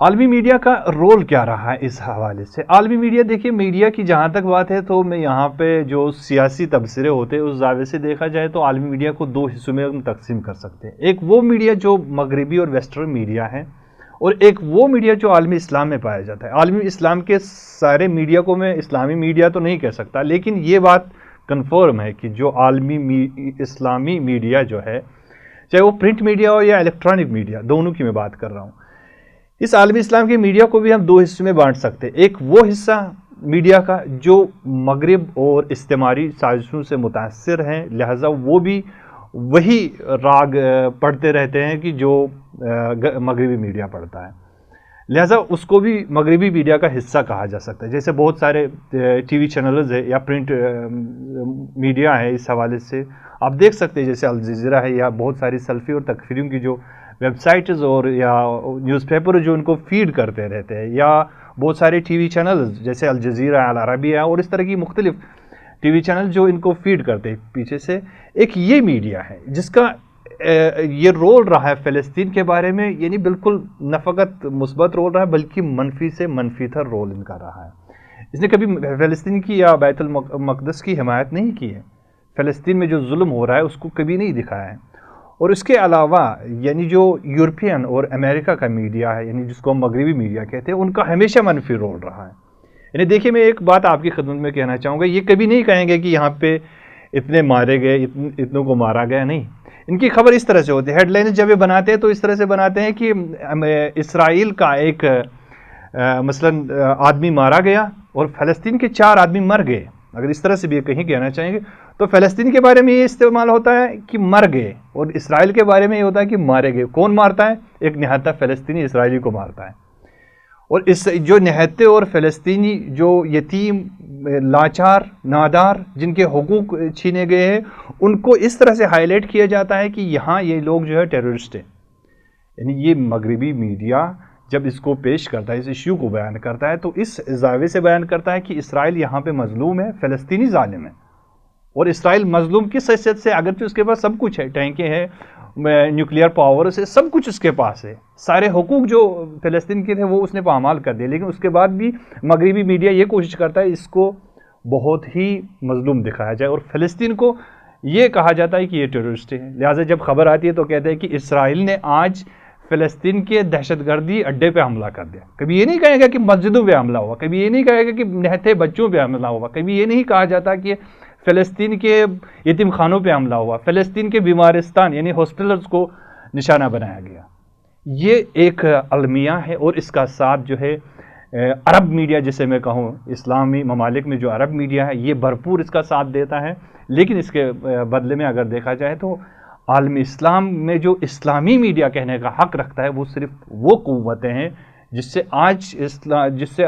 عالمی میڈیا کا رول کیا رہا ہے اس حوالے سے؟ عالمی میڈیا، دیکھیے میڈیا کی جہاں تک بات ہے تو میں یہاں پہ جو سیاسی تبصرے ہوتے ہیں اس زاویے سے دیکھا جائے تو عالمی میڈیا کو دو حصوں میں ہم تقسیم کر سکتے ہیں. ایک وہ میڈیا جو مغربی اور ویسٹرن میڈیا ہے، اور ایک وہ میڈیا جو عالمی اسلام میں پایا جاتا ہے. عالمی اسلام کے سارے میڈیا کو میں اسلامی میڈیا تو نہیں کہہ سکتا، لیکن یہ بات کنفرم ہے کہ جو عالمی اسلامی میڈیا جو ہے، چاہے وہ پرنٹ میڈیا ہو یا الیکٹرانک میڈیا، دونوں کی میں بات کر رہا ہوں، اس عالمی اسلام کے میڈیا کو بھی ہم دو حصوں میں بانٹ سکتے ہیں. ایک وہ حصہ میڈیا کا جو مغرب اور استعماری سازشوں سے متاثر ہیں، لہٰذا وہ بھی وہی راگ پڑھتے رہتے ہیں کہ جو مغربی میڈیا پڑھتا ہے، لہٰذا اس کو بھی مغربی میڈیا کا حصہ کہا جا سکتا ہے. جیسے بہت سارے ٹی وی چینلز ہے یا پرنٹ میڈیا ہے، اس حوالے سے آپ دیکھ سکتے ہیں جیسے الجزیرہ ہے، یا بہت ساری سلفی اور تکفیریوں کی جو ویب سائٹز اور یا نیوز پیپر جو ان کو فیڈ کرتے رہتے ہیں، یا بہت سارے ٹی وی چینلز جیسے الجزیرہ، العربیہ اور اس طرح کی مختلف ٹی وی چینل جو ان کو فیڈ کرتے ہیں پیچھے سے. ایک یہ میڈیا ہے جس کا یہ رول رہا ہے فلسطین کے بارے میں، یعنی بالکل نہ فقط مثبت رول رہا ہے بلکہ منفی سے منفی تر رول ان کا رہا ہے. اس نے کبھی فلسطین کی یا بیت المقدس کی حمایت نہیں کی ہے، فلسطین میں جو ظلم ہو رہا ہے اس کو کبھی نہیں دکھایا ہے. اور اس کے علاوہ یعنی جو یورپین اور امریکہ کا میڈیا ہے، یعنی جس کو ہم مغربی میڈیا کہتے ہیں، ان کا ہمیشہ منفی رول رہا ہے. یعنی دیکھیے میں ایک بات آپ کی خدمت میں کہنا چاہوں گا، یہ کبھی نہیں کہیں گے کہ یہاں پہ اتنے مارے گئے، اتنوں کو مارا گیا، نہیں. ان کی خبر اس طرح سے ہوتی ہے، ہیڈ لائن جب یہ بناتے ہیں تو اس طرح سے بناتے ہیں کہ اسرائیل کا ایک مثلا آدمی مارا گیا اور فلسطین کے 4 آدمی مر گئے. اگر اس طرح سے بھی کہیں کہنا چاہیں گے تو فلسطین کے بارے میں یہ استعمال ہوتا ہے کہ مر گئے، اور اسرائیل کے بارے میں یہ ہوتا ہے کہ مارے گئے. کون مارتا ہے؟ ایک نہتا فلسطینی اسرائیلی کو مارتا ہے. اور اس جو نہتے اور فلسطینی جو یتیم، لاچار، نادار، جن کے حقوق چھینے گئے ہیں، ان کو اس طرح سے ہائی لائٹ کیا جاتا ہے کہ یہاں یہ لوگ جو ہے ٹیررسٹ ہیں. یعنی یہ مغربی میڈیا جب اس کو پیش کرتا ہے، اس ایشو کو بیان کرتا ہے، تو اس زاویے سے بیان کرتا ہے کہ اسرائیل یہاں پہ مظلوم ہے، فلسطینی ظالم ہے. اور اسرائیل مظلوم کس حیثیت سے؟ اگرچہ اس کے پاس سب کچھ ہے، ٹینکیں ہیں، نیوکلیئر پاور سے سب کچھ اس کے پاس ہے، سارے حقوق جو فلسطین کے تھے وہ اس نے پامال کر دیے، لیکن اس کے بعد بھی مغربی میڈیا یہ کوشش کرتا ہے اس کو بہت ہی مظلوم دکھایا جائے، اور فلسطین کو یہ کہا جاتا ہے کہ یہ ٹیررسٹ ہے. لہٰذا جب خبر آتی ہے تو کہتے ہیں کہ اسرائیل نے آج فلسطین کے دہشت گردی اڈے پہ حملہ کر دیا. کبھی یہ نہیں کہے گا کہ مسجدوں پہ حملہ ہوا، کبھی یہ نہیں کہے گا کہ نہتے بچوں پہ حملہ ہوا، کبھی یہ نہیں کہا جاتا کہ فلسطین کے یتیم خانوں پہ حملہ ہوا، فلسطین کے بیمارستان یعنی ہاسپٹلز کو نشانہ بنایا گیا. یہ ایک المیہ ہے، اور اس کا ساتھ جو ہے عرب میڈیا، جسے میں کہوں اسلامی ممالک میں جو عرب میڈیا ہے، یہ بھرپور اس کا ساتھ دیتا ہے. لیکن اس کے بدلے میں اگر دیکھا جائے تو عالمی اسلام میں جو اسلامی میڈیا کہنے کا حق رکھتا ہے وہ صرف وہ قوتیں ہیں جس سے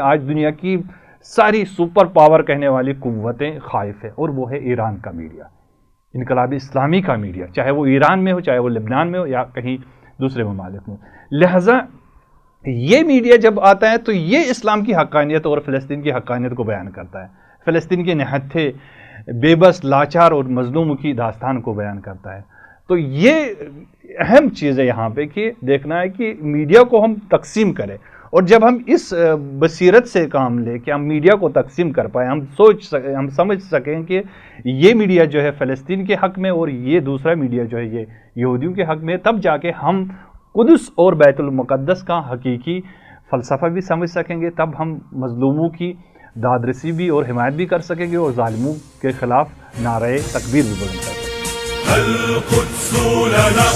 آج دنیا کی ساری سپر پاور کہنے والی قوتیں خائف ہیں، اور وہ ہے ایران کا میڈیا، انقلابی اسلامی کا میڈیا، چاہے وہ ایران میں ہو، چاہے وہ لبنان میں ہو، یا کہیں دوسرے ممالک میں. لہٰذا یہ میڈیا جب آتا ہے تو یہ اسلام کی حقانیت اور فلسطین کی حقانیت کو بیان کرتا ہے، فلسطین کے نہتے، بے بس، لاچار اور مظلوم کی داستان کو بیان کرتا ہے. تو یہ اہم چیز ہے یہاں پہ کہ دیکھنا ہے کہ میڈیا کو ہم تقسیم کریں، اور جب ہم اس بصیرت سے کام لیں کہ ہم میڈیا کو تقسیم کر پائیں، ہم سمجھ سکیں کہ یہ میڈیا جو ہے فلسطین کے حق میں اور یہ دوسرا میڈیا جو ہے یہ یہودیوں کے حق میں، تب جا کے ہم قدس اور بیت المقدس کا حقیقی فلسفہ بھی سمجھ سکیں گے. تب ہم مظلوموں کی داد رسی بھی اور حمایت بھی کر سکیں گے، اور ظالموں کے خلاف نعرہ تکبیر بھی بلند کر سکیں گے. القدس لنا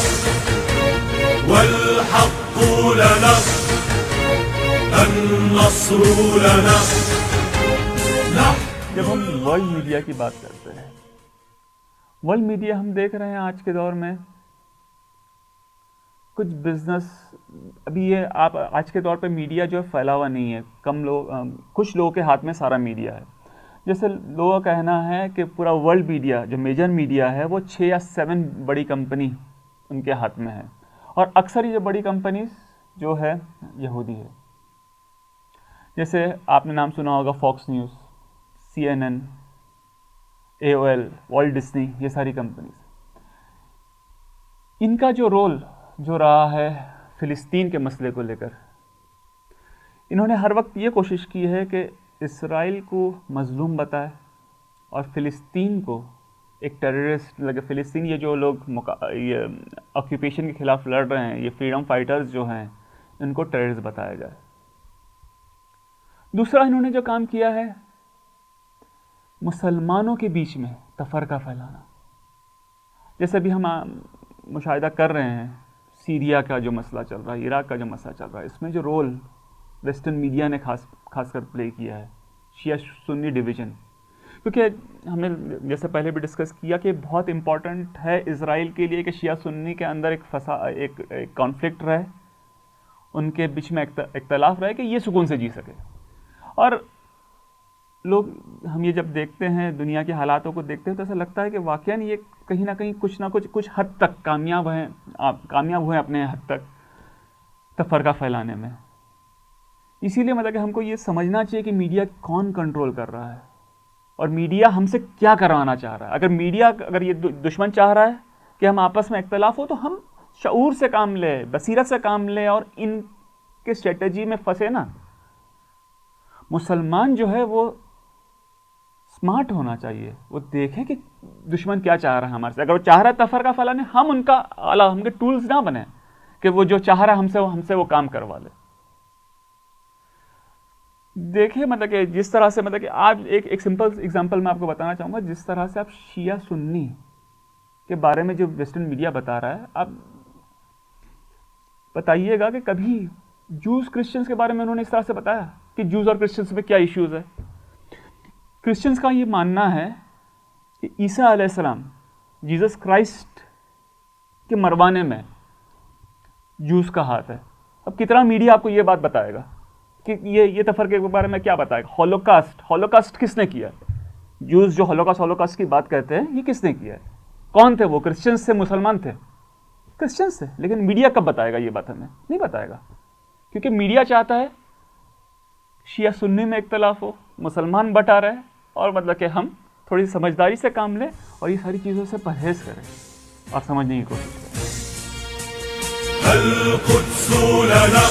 والحق لنا النصر لنا. جب ہم ورلڈ میڈیا کی بات کرتے ہیں، ورلڈ میڈیا ہم دیکھ رہے ہیں آج کے دور میں کچھ بزنس، ابھی یہ آپ آج کے دور پہ میڈیا جو ہے پھیلا ہوا نہیں ہے، کچھ لوگوں کے ہاتھ میں سارا میڈیا ہے. جیسے لوگوں کا کہنا ہے کہ پورا ورلڈ میڈیا جو میجر میڈیا ہے وہ 6 یا 7 بڑی کمپنی ان کے ہاتھ میں ہے، اور اکثر یہ بڑی کمپنیز جو ہے یہودی ہے. جیسے آپ نے نام سنا ہوگا Fox News, CNN، AOL، Walt Disney, یہ ساری کمپنیز. ان کا جو رول جو رہا ہے فلسطین کے مسئلے کو لے کر، انہوں نے ہر وقت یہ کوشش کی ہے کہ اسرائیل کو مظلوم بتائے اور فلسطین کو ایک ٹیررسٹ لگے. فلسطین یہ جو لوگ یہ آکیوپیشن کے خلاف لڑ رہے ہیں, یہ فریڈم فائٹرز جو ہیں, ان کو ٹیررسٹ بتایا جائے. دوسرا انہوں نے جو کام کیا ہے, مسلمانوں کے بیچ میں تفرقہ پھیلانا. جیسے ابھی ہم مشاہدہ کر رہے ہیں سیریا کا جو مسئلہ چل رہا ہے, عراق کا جو مسئلہ چل رہا ہے, اس میں جو رول ویسٹرن میڈیا نے خاص کر پلے کیا ہے, شیعہ سنی ڈویژن. کیونکہ ہم نے جیسے پہلے بھی ڈسکس کیا کہ بہت امپورٹنٹ ہے اسرائیل کے لیے کہ شیعہ سنی کے اندر ایک کانفلکٹ رہے, ان کے بیچ میں اختلاف رہے کہ یہ سکون سے جی سکے. اور لوگ ہم یہ جب دیکھتے ہیں, دنیا کے حالاتوں کو دیکھتے ہیں, تو ایسا لگتا ہے کہ واقعاً یہ کہیں نہ کہیں کچھ نہ کچھ حد تک کامیاب ہوئے اپنے حد تک تفرقہ پھیلانے میں. اسی لیے مطلب کہ ہم کو یہ سمجھنا چاہیے کہ میڈیا کون کنٹرول کر رہا ہے اور میڈیا ہم سے کیا کروانا چاہ رہا ہے. اگر یہ دشمن چاہ رہا ہے کہ ہم آپس میں اختلاف ہو, تو ہم شعور سے کام لیں, بصیرت سے کام لیں اور ان کے اسٹریٹجی میں پھنسے نا. مسلمان جو ہے وہ اسمارٹ ہونا چاہیے, وہ دیکھیں کہ دشمن کیا چاہ رہا ہے ہمارے سے. اگر وہ چاہ رہا ہے تفرقہ پھیلانے, ہم ان کا ہم کے ٹولز نہ بنیں کہ وہ جو چاہ رہا ہے ہم سے وہ کام کروا لے. دیکھیں مطلب کہ جس طرح سے مطلب کہ آپ ایک سمپل ایگزامپل میں آپ کو بتانا چاہوں گا, جس طرح سے آپ شیعہ سنی کے بارے میں جو ویسٹرن میڈیا بتا رہا ہے, آپ بتائیے گا کہ کبھی جوز کرسچنس کے بارے میں انہوں نے اس طرح سے بتایا کہ جوز اور کرسچنس میں کیا ایشوز ہے. کرسچنس کا یہ ماننا ہے کہ عیسیٰ علیہ السلام, جیزس کرائسٹ کے مروانے میں جوز کا ہاتھ ہے. اب کتنا میڈیا آپ کو یہ بات بتائے گا کہ یہ تفرقے کے بارے میں کیا بتائے گا. ہولوکاسٹ کس نے کیا؟ جوز جو ہولوکاسٹ کی بات کہتے ہیں, یہ کس نے کیا ہے؟ کون تھے وہ؟ کرسچنس سے, مسلمان تھے, کرسچنس سے. لیکن میڈیا کب بتائے گا یہ بات؟ ہمیں نہیں بتائے گا, کیونکہ میڈیا چاہتا ہے شیعہ سنی میں اختلاف ہو, مسلمان بٹا رہے, اور مطلب کہ ہم تھوڑی سمجھداری سے کام لیں اور یہ ساری چیزوں سے پرہیز کریں اور سمجھنے کی کوشش کریں. القدس لنا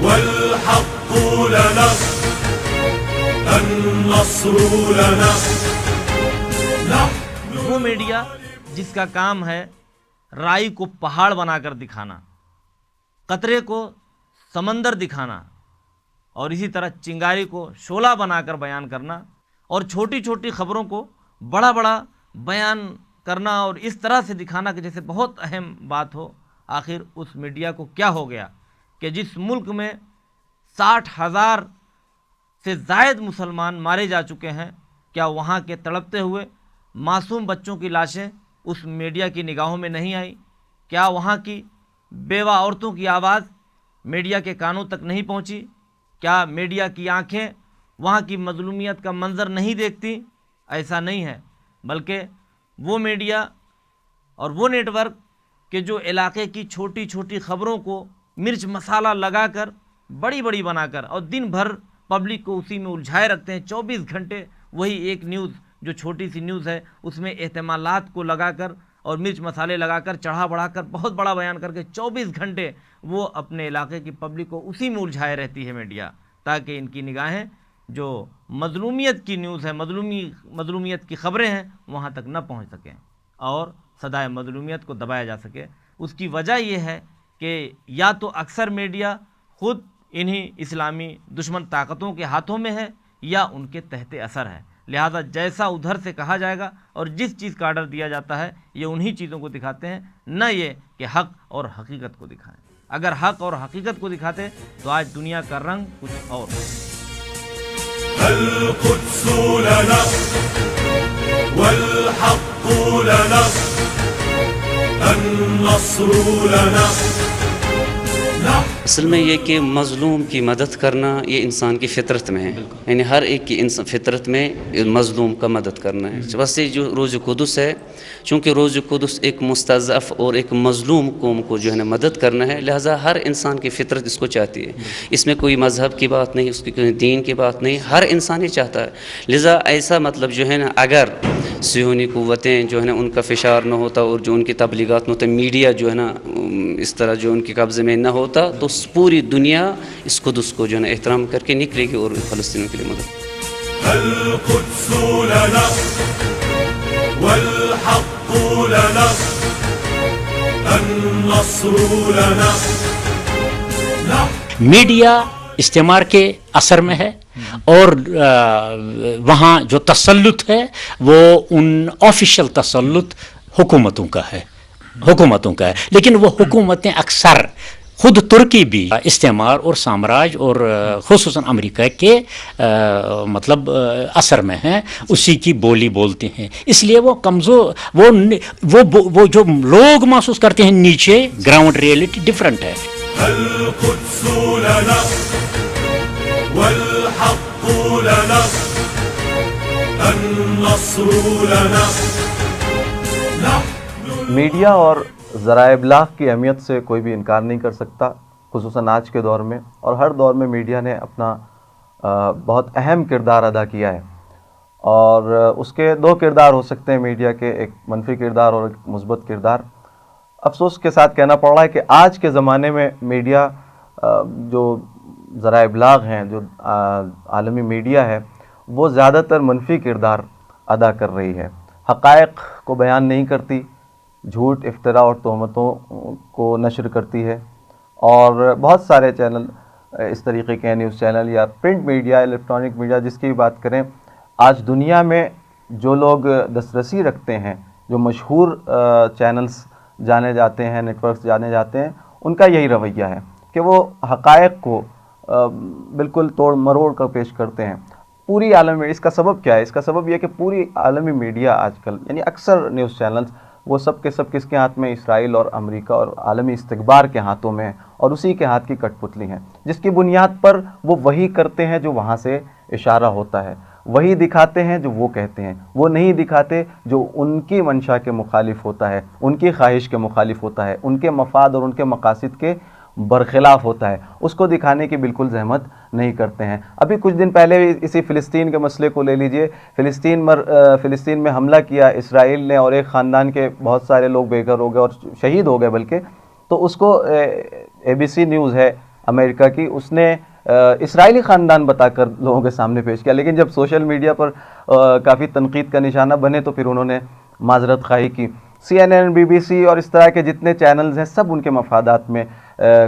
والحق لنا النصر لنا. وہ میڈیا جس کا کام ہے رائی کو پہاڑ بنا کر دکھانا, قطرے کو سمندر دکھانا, اور اسی طرح چنگاری کو شعلہ بنا کر بیان کرنا, اور چھوٹی چھوٹی خبروں کو بڑا بڑا بیان کرنا, اور اس طرح سے دکھانا کہ جیسے بہت اہم بات ہو. آخر اس میڈیا کو کیا ہو گیا کہ جس ملک میں 60,000 سے زائد مسلمان مارے جا چکے ہیں, کیا وہاں کے تڑپتے ہوئے معصوم بچوں کی لاشیں اس میڈیا کی نگاہوں میں نہیں آئی؟ کیا وہاں کی بیوہ عورتوں کی آواز میڈیا کے کانوں تک نہیں پہنچی؟ کیا میڈیا کی آنکھیں وہاں کی مظلومیت کا منظر نہیں دیکھتی؟ ایسا نہیں ہے, بلکہ وہ میڈیا اور وہ نیٹ ورک کہ جو علاقے کی چھوٹی چھوٹی خبروں کو مرچ مسالہ لگا کر بڑی بڑی بنا کر اور دن بھر پبلک کو اسی میں الجھائے رکھتے ہیں. 24 گھنٹے وہی ایک نیوز جو چھوٹی سی نیوز ہے اس میں احتمالات کو لگا کر اور مرچ مسالے لگا کر چڑھا بڑھا کر بہت بڑا بیان کر کے 24 گھنٹے وہ اپنے علاقے کی پبلک کو اسی میں الجھائے رہتی ہے میڈیا, تاکہ ان کی نگاہیں جو مظلومیت کی نیوز ہے, مظلومیت کی خبریں ہیں, وہاں تک نہ پہنچ سکیں اور صدائے مظلومیت کو دبایا جا سکے. اس کی وجہ یہ ہے کہ یا تو اکثر میڈیا خود انہی اسلامی دشمن طاقتوں کے ہاتھوں میں ہے یا ان کے تحت اثر ہے. لہذا جیسا ادھر سے کہا جائے گا اور جس چیز کا آرڈر دیا جاتا ہے یہ انہی چیزوں کو دکھاتے ہیں, نہ یہ کہ حق اور حقیقت کو دکھائیں. اگر حق اور حقیقت کو دکھاتے تو آج دنیا کا رنگ کچھ اور ہوتا. القدس لنا والحق لنا النصر لنا. اصل میں یہ کہ مظلوم کی مدد کرنا یہ انسان کی فطرت میں ہے, یعنی ہر ایک کی فطرت میں مظلوم کا مدد کرنا ہے. بس یہ جو روز قدس ہے, چونکہ روز قدس ایک مستضعف اور ایک مظلوم قوم کو جو ہے نا مدد کرنا ہے, لہٰذا ہر انسان کی فطرت اس کو چاہتی ہے. اس میں کوئی مذہب کی بات نہیں, اس کی کوئی دین کی بات نہیں, ہر انسان ہی چاہتا ہے. لہٰذا ایسا مطلب جو ہے نا اگر صہیونی قوتیں جو ہے نا ان کا فشار نہ ہوتا اور جو ان کی تبلیغات نہ ہوتا, میڈیا جو ہے نا اس طرح جو ان کے قبضے میں نہ ہوتا, تو پوری دنیا اس قدس کو جو ہے نا احترام کر کے نکلے گی اور فلسطینیوں کے لیے مدد. القدس لنا والحق لنا النصر لنا. میڈیا استعمار کے اثر میں ہے اور وہاں جو تسلط ہے وہ ان آفیشیل تسلط حکومتوں کا ہے لیکن وہ حکومتیں اکثر خود ترکی بھی استعمار اور سامراج اور خصوصاً امریکہ کے مطلب اثر میں ہیں, اسی کی بولی بولتے ہیں, اس لیے وہ کمزور وہ جو لوگ محسوس کرتے ہیں نیچے گراؤنڈ ریئلٹی ڈفرینٹ ہے. القدس لنا والحق لنا النصر لنا. میڈیا اور ذرائع ابلاغ کی اہمیت سے کوئی بھی انکار نہیں کر سکتا, خصوصاً آج کے دور میں, اور ہر دور میں میڈیا نے اپنا بہت اہم کردار ادا کیا ہے. اور اس کے دو کردار ہو سکتے ہیں میڈیا کے, ایک منفی کردار اور ایک مثبت کردار. افسوس کے ساتھ کہنا پڑ رہا ہے کہ آج کے زمانے میں میڈیا جو ذرائع ابلاغ ہیں, جو عالمی میڈیا ہے, وہ زیادہ تر منفی کردار ادا کر رہی ہے. حقائق کو بیان نہیں کرتی, جھوٹ, افتراء اور تہمتوں کو نشر کرتی ہے. اور بہت سارے چینل اس طریقے کے نیوز چینل یا پرنٹ میڈیا, الیکٹرانک میڈیا, جس کی بات کریں, آج دنیا میں جو لوگ دسترسی رکھتے ہیں, جو مشہور چینلز جانے جاتے ہیں, نیٹ ورکس جانے جاتے ہیں, ان کا یہی رویہ ہے کہ وہ حقائق کو بالکل توڑ مروڑ کر پیش کرتے ہیں. پوری عالم, اس کا سبب کیا ہے؟ اس کا سبب یہ کہ پوری عالمی میڈیا آج کل, یعنی اکثر نیوز چینلز, وہ سب کے سب کس کے ہاتھ میں؟ اسرائیل اور امریکہ اور عالمی استکبار کے ہاتھوں میں ہیں, اور اسی کے ہاتھ کی کٹ پتلی ہیں, جس کی بنیاد پر وہ وہی کرتے ہیں جو وہاں سے اشارہ ہوتا ہے, وہی دکھاتے ہیں جو وہ کہتے ہیں, وہ نہیں دکھاتے جو ان کی منشا کے مخالف ہوتا ہے, ان کی خواہش کے مخالف ہوتا ہے, ان کے مفاد اور ان کے مقاصد کے برخلاف ہوتا ہے. اس کو دکھانے کی بالکل زحمت نہیں کرتے ہیں. ابھی کچھ دن پہلے اسی فلسطین کے مسئلے کو لے لیجئے, فلسطین میں حملہ کیا اسرائیل نے, اور ایک خاندان کے بہت سارے لوگ بے گھر ہو گئے اور شہید ہو گئے بلکہ. تو اس کو ABC نیوز ہے امریکہ کی, اس نے اسرائیلی خاندان بتا کر لوگوں کے سامنے پیش کیا, لیکن جب سوشل میڈیا پر کافی تنقید کا نشانہ بنے تو پھر انہوں نے معذرت خواہی کی. CNN, BBC اور اس طرح کے جتنے چینلز ہیں, سب ان کے مفادات میں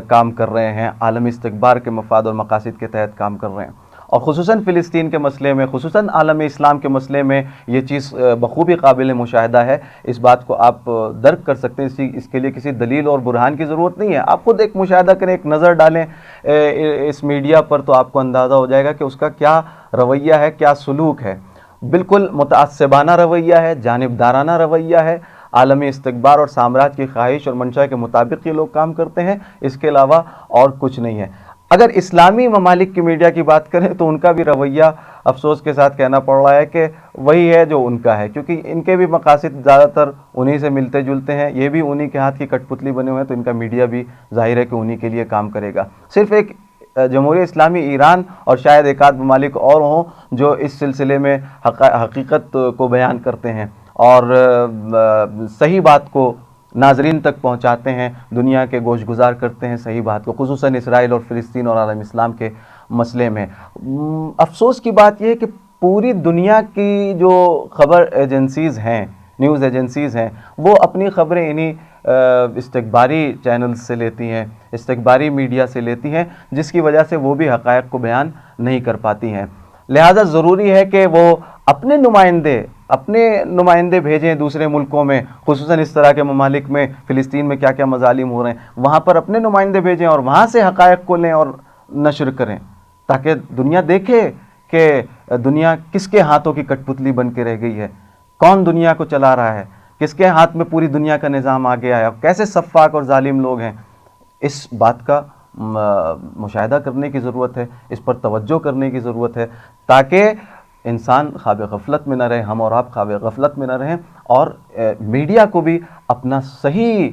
کام کر رہے ہیں, عالمی استکبار کے مفاد اور مقاصد کے تحت کام کر رہے ہیں. اور خصوصاً فلسطین کے مسئلے میں, خصوصاً عالم اسلام کے مسئلے میں یہ چیز بخوبی قابل مشاہدہ ہے. اس بات کو آپ درک کر سکتے ہیں, اس کے لیے کسی دلیل اور برہان کی ضرورت نہیں ہے. آپ خود ایک مشاہدہ کریں, ایک نظر ڈالیں اس میڈیا پر, تو آپ کو اندازہ ہو جائے گا کہ اس کا کیا رویہ ہے, کیا سلوک ہے. بالکل متعصبانہ رویہ ہے, جانبدارانہ رویہ ہے, عالمی استکبار اور سامراج کی خواہش اور منشا کے مطابق یہ لوگ کام کرتے ہیں, اس کے علاوہ اور کچھ نہیں ہے. اگر اسلامی ممالک کی میڈیا کی بات کریں تو ان کا بھی رویہ افسوس کے ساتھ کہنا پڑ رہا ہے کہ وہی ہے جو ان کا ہے, کیونکہ ان کے بھی مقاصد زیادہ تر انہی سے ملتے جلتے ہیں, یہ بھی انہی کے ہاتھ کی کٹ پتلی بنے ہوئے ہیں, تو ان کا میڈیا بھی ظاہر ہے کہ انہی کے لیے کام کرے گا. صرف ایک جمہوریہ اسلامی ایران اور شاید ایک آدھ ممالک اور ہوں جو اس سلسلے میں حقیقت کو بیان کرتے ہیں اور صحیح بات کو ناظرین تک پہنچاتے ہیں, دنیا کے گوش گزار کرتے ہیں صحیح بات کو, خصوصاً اسرائیل اور فلسطین اور عالم اسلام کے مسئلے میں. افسوس کی بات یہ ہے کہ پوری دنیا کی جو خبر ایجنسیز ہیں, نیوز ایجنسیز ہیں, وہ اپنی خبریں انہی استکباری چینلز سے لیتی ہیں, استکباری میڈیا سے لیتی ہیں, جس کی وجہ سے وہ بھی حقائق کو بیان نہیں کر پاتی ہیں. لہٰذا ضروری ہے کہ وہ اپنے نمائندے بھیجیں دوسرے ملکوں میں, خصوصاً اس طرح کے ممالک میں, فلسطین میں کیا کیا مظالم ہو رہے ہیں, وہاں پر اپنے نمائندے بھیجیں اور وہاں سے حقائق کو لیں اور نشر کریں, تاکہ دنیا دیکھے کہ دنیا کس کے ہاتھوں کی کٹ پتلی بن کے رہ گئی ہے, کون دنیا کو چلا رہا ہے, کس کے ہاتھ میں پوری دنیا کا نظام آ گیا ہے, اور کیسے سفاک اور ظالم لوگ ہیں. اس بات کا مشاہدہ کرنے کی ضرورت ہے, اس پر توجہ کرنے کی ضرورت ہے, تاکہ انسان خواب غفلت میں نہ رہے, ہم اور آپ خواب غفلت میں نہ رہیں, اور میڈیا کو بھی اپنا صحیح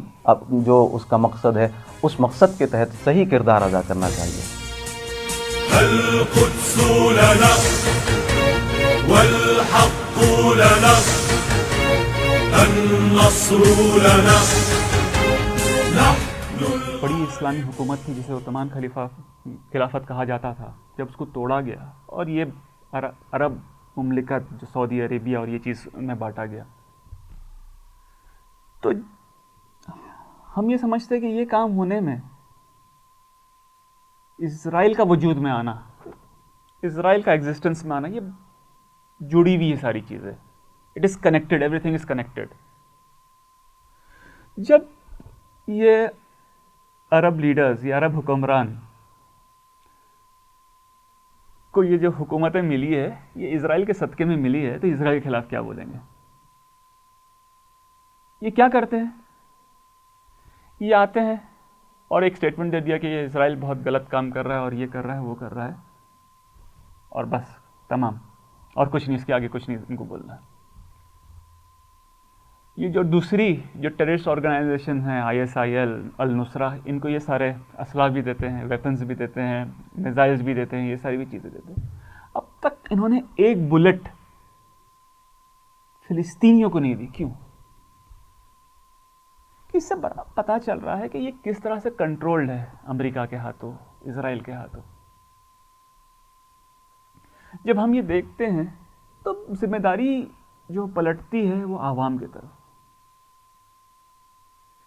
جو اس کا مقصد ہے, اس مقصد کے تحت صحیح کردار ادا کرنا چاہیے. القدس لنا والحق لنا النصر لنا. بڑی اسلامی حکومت تھی جسے عثمان خلافت کہا جاتا تھا، جب اس کو توڑا گیا اور یہ عرب مملکت جو سعودی عربیہ اور یہ چیز میں بانٹا گیا، تو ہم یہ سمجھتے ہیں کہ یہ کام ہونے میں اسرائیل کا وجود میں آنا، اسرائیل کا ایگزسٹنس میں آنا، یہ جڑی ہوئی ہے ساری چیزیں. It is connected, every thing is connected. جب یہ عرب لیڈرز یا عرب حکمران کو یہ جو حکومتیں ملی ہے یہ اسرائیل کے صدقے میں ملی ہے، تو اسرائیل کے خلاف کیا بولیں گے؟ یہ کیا کرتے ہیں؟ یہ آتے ہیں اور ایک سٹیٹمنٹ دے دیا کہ یہ اسرائیل بہت غلط کام کر رہا ہے اور یہ کر رہا ہے وہ کر رہا ہے، اور بس تمام، اور کچھ نہیں، اس کے آگے کچھ نہیں ان کو بولنا. یہ جو دوسری جو ٹیررسٹ آرگنائزیشن ہیں ISIL، النصرہ، ان کو یہ سارے اسلحہ بھی دیتے ہیں، ویپنز بھی دیتے ہیں، میزائلز بھی دیتے ہیں، یہ ساری بھی چیزیں دیتے ہیں. اب تک انہوں نے ایک بلٹ فلسطینیوں کو نہیں دی. کیوں؟ اس سے بڑا پتہ چل رہا ہے کہ یہ کس طرح سے کنٹرولڈ ہے امریکہ کے ہاتھوں، اسرائیل کے ہاتھوں. جب ہم یہ دیکھتے ہیں تو ذمہ داری جو پلٹتی ہے وہ عوام کی طرف،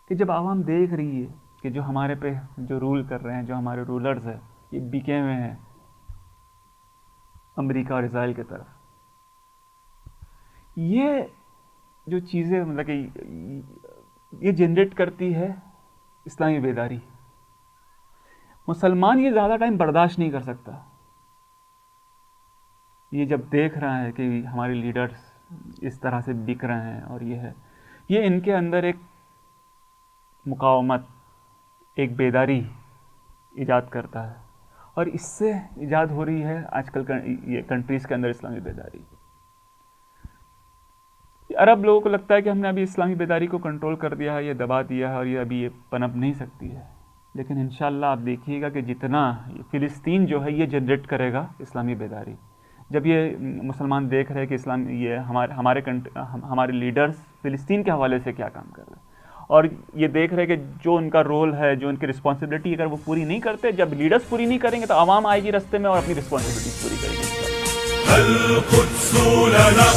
کہ جب عوام دیکھ رہی ہے کہ جو ہمارے پہ جو رول کر رہے ہیں، جو ہمارے رولرز ہیں، یہ بکے ہوئے ہیں امریکہ اور اسرائیل کی طرف. یہ جو چیزیں مطلب کہ یہ جنریٹ کرتی ہے اسلامی بیداری. مسلمان یہ زیادہ ٹائم برداشت نہیں کر سکتا. یہ جب دیکھ رہا ہے کہ ہمارے لیڈرز اس طرح سے بک رہے ہیں اور یہ ہے، یہ ان کے اندر ایک مقاومت، ایک بیداری ایجاد کرتا ہے، اور اس سے ایجاد ہو رہی ہے آج کل یہ کنٹریز کے اندر اسلامی بیداری. عرب لوگوں کو لگتا ہے کہ ہم نے ابھی اسلامی بیداری کو کنٹرول کر دیا ہے، یہ دبا دیا ہے اور یہ ابھی یہ پنپ نہیں سکتی ہے. لیکن انشاءاللہ آپ دیکھیے گا کہ جتنا فلسطین جو ہے یہ جنریٹ کرے گا اسلامی بیداری. جب یہ مسلمان دیکھ رہے ہیں کہ اسلام یہ ہمارے لیڈرز فلسطین کے حوالے سے کیا کام کر رہے ہیں، اور یہ دیکھ رہے ہیں کہ جو ان کا رول ہے، جو ان کی رسپانسبلٹی اگر وہ پوری نہیں کرتے، جب لیڈرز پوری نہیں کریں گے تو عوام آئے گی رستے میں اور اپنی رسپانسبلٹی پوری کرے گی. القدس لنا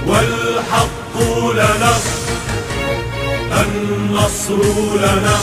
والحق لنا النصر لنا